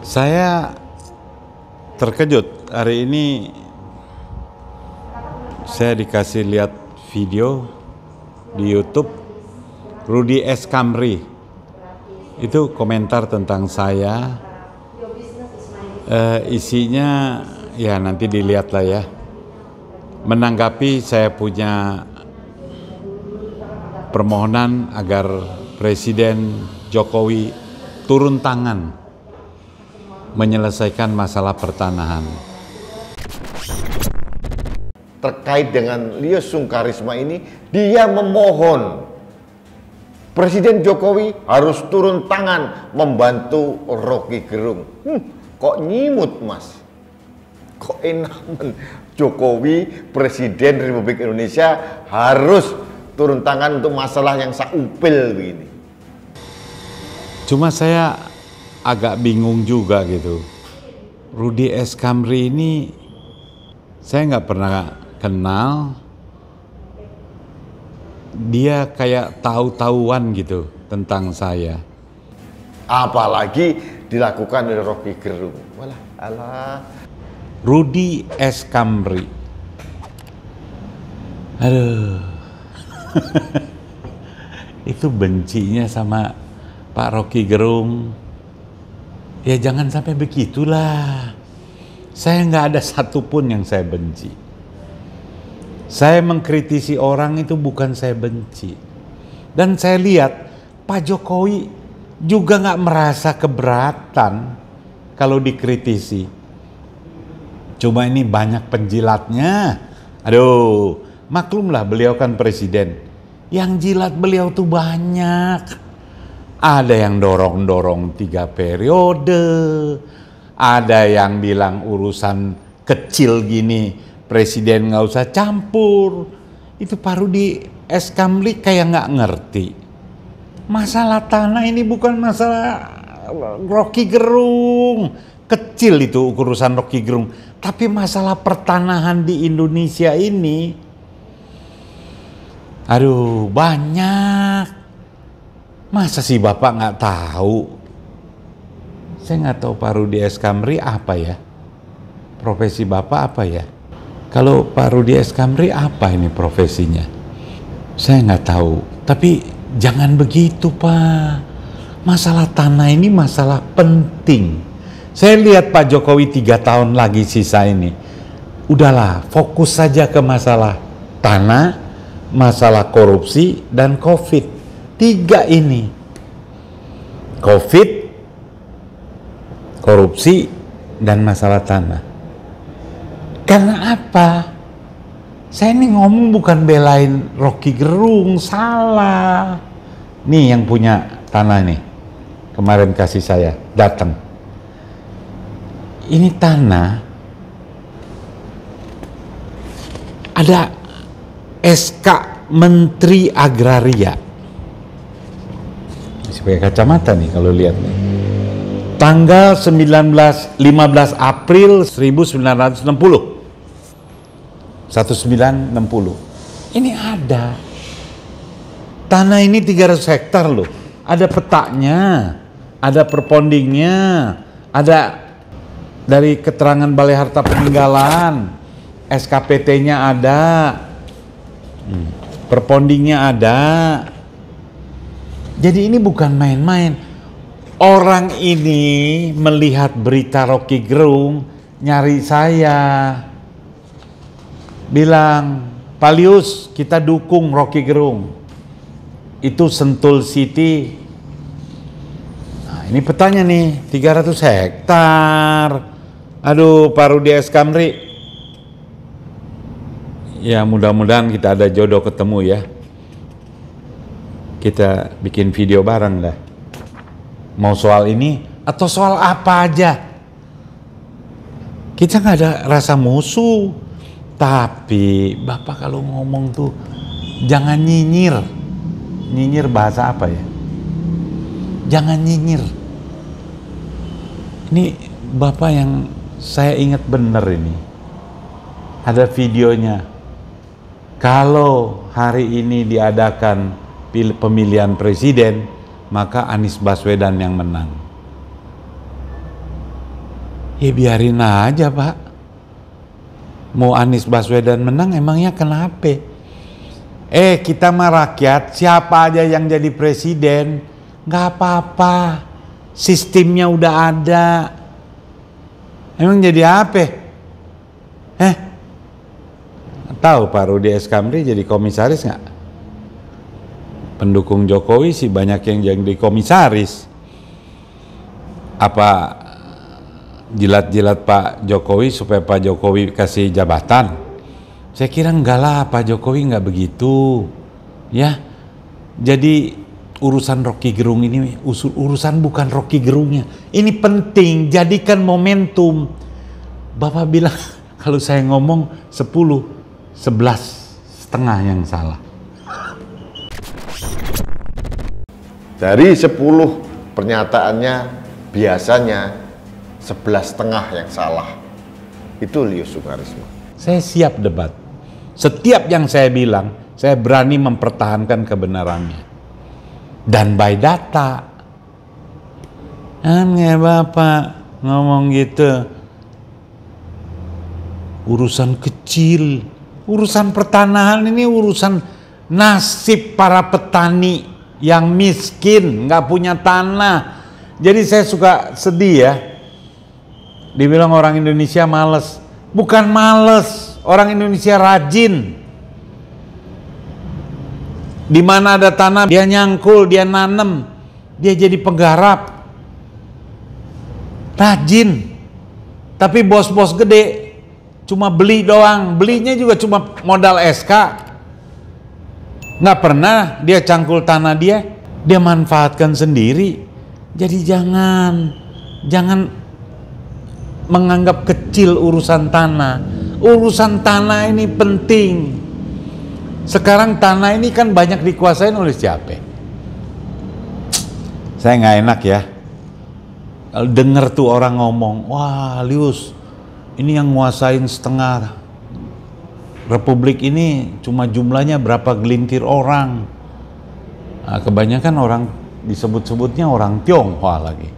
Saya terkejut hari ini, saya dikasih lihat video di YouTube Rudy S. Kamri. Itu komentar tentang saya. Isinya ya nanti dilihat lah ya. Menanggapi saya punya permohonan agar Presiden Jokowi turun tangan menyelesaikan masalah pertanahan. Terkait dengan Lio Sungkarisma ini, dia memohon Presiden Jokowi harus turun tangan membantu Rocky Gerung. Kok nyimut, Mas? Kok enak, Jokowi, Presiden Republik Indonesia harus turun tangan untuk masalah yang saupil begini. Cuma saya agak bingung juga gitu. Rudy S. Kamri ini saya nggak pernah kenal. Dia kayak tahu-tahuan gitu tentang saya. Apalagi dilakukan oleh Rocky Gerung. Walah, alah. Rudy S. Kamri. Aduh. Itu bencinya sama Pak Rocky Gerung. Ya jangan sampai begitulah. Saya nggak ada satupun yang saya benci. Saya mengkritisi orang itu bukan saya benci. Dan saya lihat Pak Jokowi juga nggak merasa keberatan kalau dikritisi. Cuma ini banyak penjilatnya. Aduh, maklumlah beliau kan presiden. Yang jilat beliau tuh banyak. Ada yang dorong-dorong 3 periode. Ada yang bilang urusan kecil gini presiden nggak usah campur. Itu Pak Rudy S. Kamri kayak nggak ngerti. Masalah tanah ini bukan masalah Rocky Gerung. Kecil itu urusan Rocky Gerung. Tapi masalah pertanahan di Indonesia ini, aduh banyak. Masa sih Bapak nggak tahu? Saya nggak tahu Pak Rudy S. Kamri apa ya? Profesi Bapak apa ya? Kalau Pak Rudy S. Kamri apa ini profesinya? Saya nggak tahu. Tapi jangan begitu Pak. Masalah tanah ini masalah penting. Saya lihat Pak Jokowi 3 tahun lagi sisa ini. Udahlah, fokus saja ke masalah tanah, masalah korupsi, dan COVID. 3 ini. COVID, korupsi, dan masalah tanah. Karena apa? Saya ini ngomong bukan belain Rocky Gerung, salah. Nih yang punya tanah nih, kemarin kasih saya, datang. Ini tanah, ada SK Menteri Agraria. Pakai kacamata nih kalau lihat nih. Tanggal 15 April 1960. 1960. Ini ada. Tanah ini 300 hektar loh. Ada petanya, ada perpondingnya, ada dari keterangan Balai Harta Peninggalan, SKPT-nya ada, perpondingnya ada. Jadi ini bukan main-main. Orang ini melihat berita Rocky Gerung nyari saya. Bilang, Pak Lius, kita dukung Rocky Gerung. Itu Sentul City. Nah, ini petanya nih, 300 hektar. Aduh, Pak Rudy S. Kamri. Ya mudah-mudahan kita ada jodoh ketemu ya. Kita bikin video bareng lah. Mau soal ini atau soal apa aja. Kita nggak ada rasa musuh. Tapi Bapak kalau ngomong tuh jangan nyinyir. Nyinyir bahasa apa ya? Jangan nyinyir. Ini Bapak yang saya ingat bener ini. Ada videonya. Kalau hari ini diadakan pemilihan presiden, maka Anies Baswedan yang menang. Ya biarin aja Pak. Mau Anies Baswedan menang emangnya kenapa? Kita mah rakyat, siapa aja yang jadi presiden, nggak apa-apa. Sistemnya udah ada. Emang jadi apa? Tahu Pak Rudi Eskamri jadi komisaris nggak? Pendukung Jokowi sih banyak yang jadi komisaris. Apa jilat-jilat Pak Jokowi supaya Pak Jokowi kasih jabatan? Saya kira enggak lah, Pak Jokowi enggak begitu. Ya, jadi urusan Rocky Gerung ini urusan bukan Rocky Gerungnya. Ini penting, jadikan momentum. Bapak bilang kalau saya ngomong 10, 11 setengah yang salah. Dari 10 pernyataannya biasanya 11 setengah yang salah. Itu Lio Sungkarisma. Saya siap debat. Setiap yang saya bilang, saya berani mempertahankan kebenarannya. Dan by data. Ya Bapak ngomong gitu. Urusan kecil. Urusan pertanahan ini urusan nasib para petani yang miskin, nggak punya tanah. Jadi saya suka sedih ya. Dibilang orang Indonesia males. Bukan males, orang Indonesia rajin. Di mana ada tanah, dia nyangkul, dia nanem, dia jadi penggarap. Rajin. Tapi bos-bos gede cuma beli doang, belinya juga cuma modal SK. Nggak pernah dia cangkul tanah dia manfaatkan sendiri. Jadi jangan menganggap kecil urusan tanah. Urusan tanah ini penting. Sekarang tanah ini kan banyak dikuasain oleh siapa? Saya nggak enak ya. Kalau denger tuh orang ngomong, wah Lius, ini yang nguasain setengah Republik ini cuma jumlahnya berapa gelintir orang. Nah, kebanyakan orang disebut-sebutnya orang Tionghoa lagi.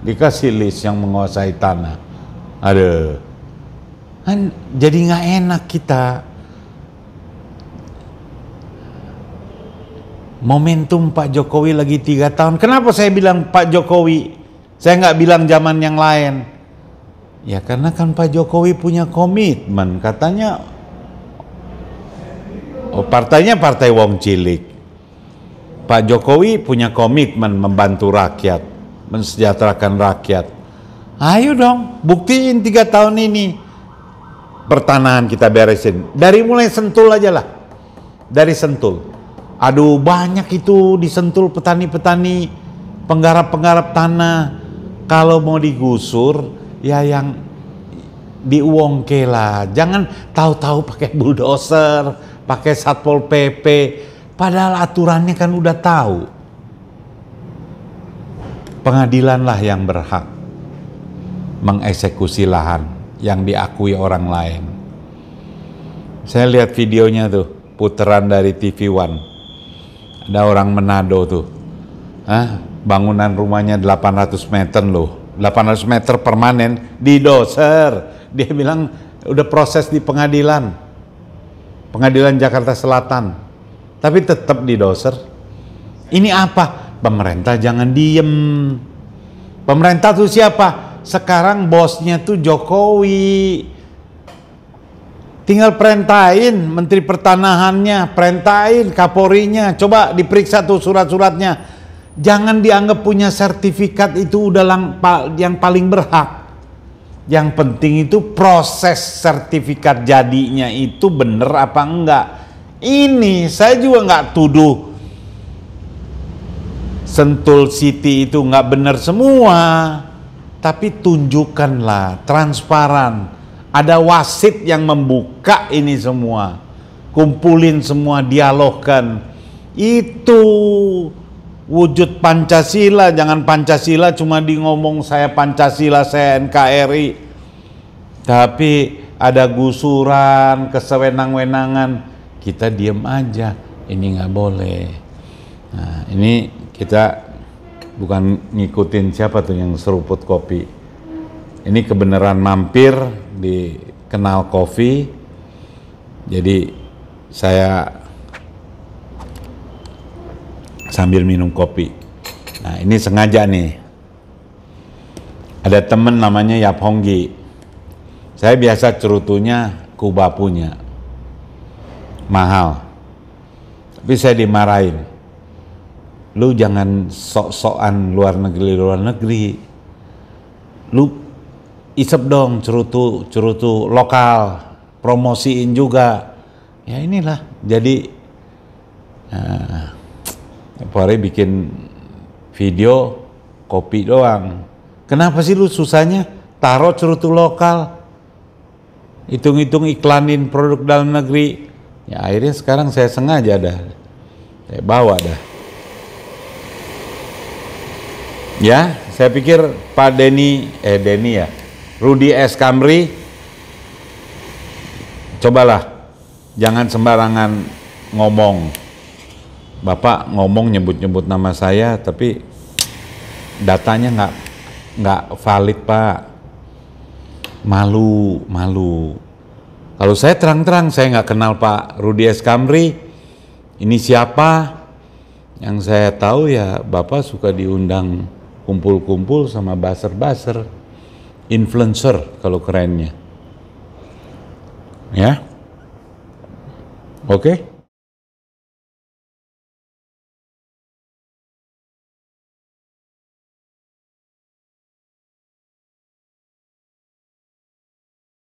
Dikasih list yang menguasai tanah. Aduh, kan jadi nggak enak kita. Momentum Pak Jokowi lagi 3 tahun. Kenapa saya bilang Pak Jokowi? Saya nggak bilang zaman yang lain. Ya karena kan Pak Jokowi punya komitmen. Katanya, partainya partai Wong Cilik. Pak Jokowi punya komitmen membantu rakyat, mensejahterakan rakyat. Ayo dong, buktiin 3 tahun ini. Pertanahan kita beresin. Dari mulai Sentul aja lah. Dari Sentul. Aduh banyak itu di Sentul petani-petani, penggarap-penggarap tanah. Kalau mau digusur, ya yang diuongke lah. Jangan tahu-tahu pakai bulldozer, pakai Satpol PP. Padahal aturannya kan udah tahu. Pengadilanlah yang berhak mengeksekusi lahan yang diakui orang lain. Saya lihat videonya tuh, puteran dari TV One. Ada orang Manado tuh. Bangunan rumahnya 800 meter loh. 800 meter permanen didoser. Dia bilang udah proses di pengadilan. Pengadilan Jakarta Selatan. Tapi tetap didoser. Ini apa? Pemerintah jangan diem. Pemerintah tuh siapa? Sekarang bosnya tuh Jokowi. Tinggal perintahin Menteri Pertanahannya, perintahin Kapolrinya. Coba diperiksa tuh surat-suratnya. Jangan dianggap punya sertifikat itu udah yang paling berhak. Yang penting itu proses sertifikat jadinya itu bener apa enggak. Ini saya juga nggak tuduh Sentul City itu nggak benar semua, tapi tunjukkanlah transparan. Ada wasit yang membuka ini semua, kumpulin semua, dialogkan. Itu wujud Pancasila. Jangan Pancasila cuma di ngomong saya Pancasila, saya NKRI, tapi ada gusuran, kesewenang-wenangan. Kita diem aja, ini nggak boleh. Nah, ini kita bukan ngikutin siapa tuh yang seruput kopi. Ini kebenaran mampir di Kenal Coffee. Jadi saya sambil minum kopi. Nah, ini sengaja nih. Ada temen namanya Yap Honggi. Saya biasa cerutunya Kuba punya. Mahal. Tapi saya dimarahin. Lu jangan sok-sokan luar negeri. Lu isep dong cerutu lokal. Promosiin juga. Ya inilah. Jadi Pore bikin video kopi doang. Kenapa sih lu susahnya taruh cerutu lokal? Hitung-hitung iklanin produk dalam negeri. Ya akhirnya sekarang saya sengaja dah. Saya bawa dah. Ya, saya pikir Pak Denny ya. Rudy S. Kamri, cobalah jangan sembarangan ngomong. Bapak ngomong nyebut-nyebut nama saya, tapi datanya nggak valid, Pak. Malu. Kalau saya terang-terang, saya nggak kenal Pak Rudy S. Kamri. Ini siapa? Yang saya tahu ya Bapak suka diundang kumpul-kumpul sama buzzer, influencer kalau kerennya. Ya, oke.